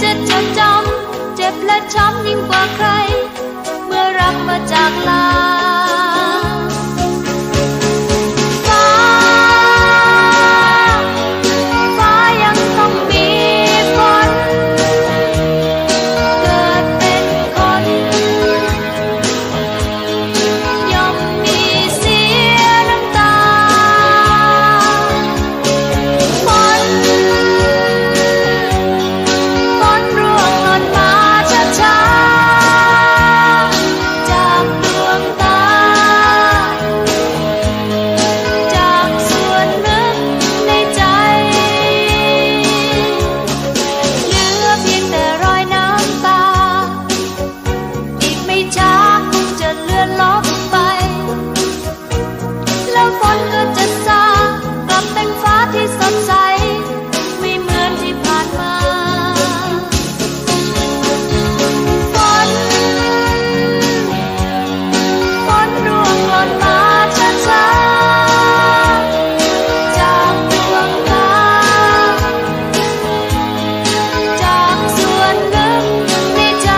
จะจดจำเจ็บและช้ำยิ่งกว่าใครเมื่อรักมาจากลาฟ้ายังต้องมีฝนเกิดเป็นคนย่อมมีเสียน้ำตาฝนร่วงหล่นมาช้าๆจากดวงตาจากส่วนลึกในใจเหลือเพียงแต่รอยน้ำตาอีกไม่ช้าคงจะเลือนลบไปแล้วฝนก็จะซากลับเป็นฟ้าที่สดใสไม่เหมือนที่ผ่านมาฝนร่วงหล่นมาช้าๆจากดวงตาจากส่วนลึกในใจ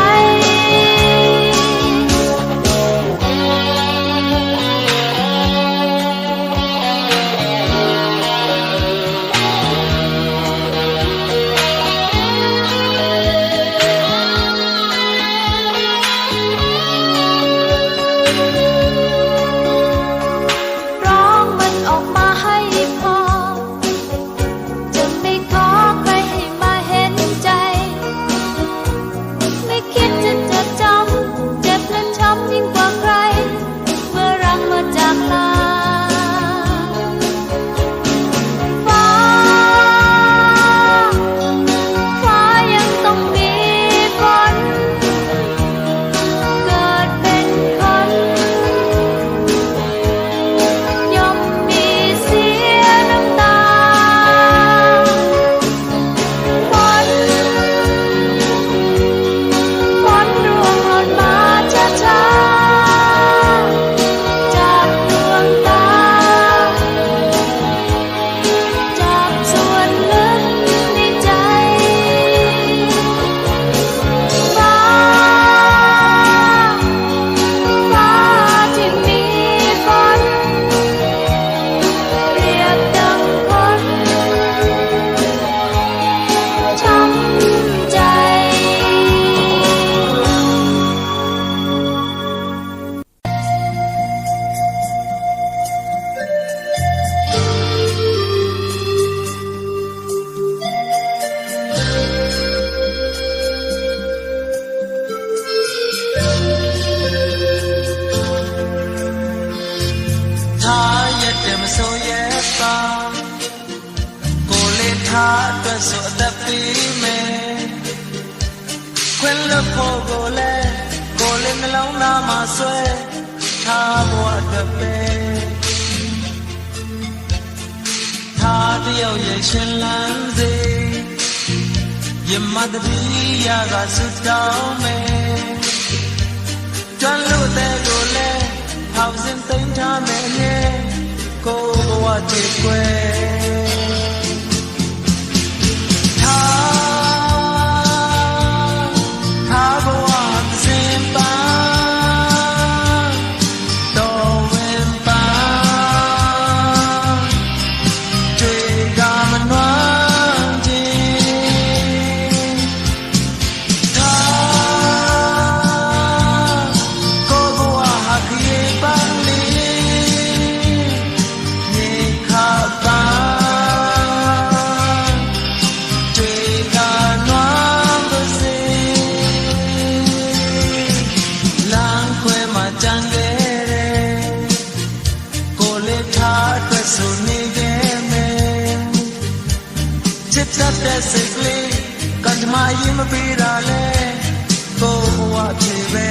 ร้องมันออกมาให้พอจะไม่ขอใครให้มาเห็นใจไม่คิดจะจดจำเจ็บและช้ำยิ่งกว่าใครเมื่อรักมาจากลาฟ้ายังต้องมีฝนเกิดเป็นคนย่อมมีเสียน้ำตาฝนร่วงหล่นมาช้าๆจากดวงตาจากส่วนลึกในใจฟ้าที่มีฝนเปรียบดังคนช้ำใจ ထားရတဲ့မစိုးရဲ့ပါကိုလေးထားအတွက်ဆိုအသက်ပေးမယ်ခွင့်လွတ်ဖို့ကိုလည်းကိုလေးနှလုံးသားမှာဆွဲထားဖို့အတွက်ပဲထားတယောက်ရဲ့ရှင်လန်းစေရမတတိယကစွတောင်းမယ်ကျွမ်းလို့တဲ့ကိုလည်းထောင်စင်သိမ်းထားမယ်နဲ့ကိုယ်ဘဝတည်ခွဲထားဘဝစင်ပါတော်ဝင်ပါတွေကမနွမ်းခြင်းထားကိုယ်ဘဝဟာခရီးပန်းလေးမြေခါပန်းတွေကနွမ်းပါစေလမ်းခွဲမှာကြံခဲ့တယ်ကိုယ်လေးထားအတွက်ဆိုနေခဲ့မယ်ချစ်တတ်တဲ့စိတ်ကလေးကံကြမ္မာရင်မပေးတာလဲကိုယ်ဘဝဖြစ်ပဲ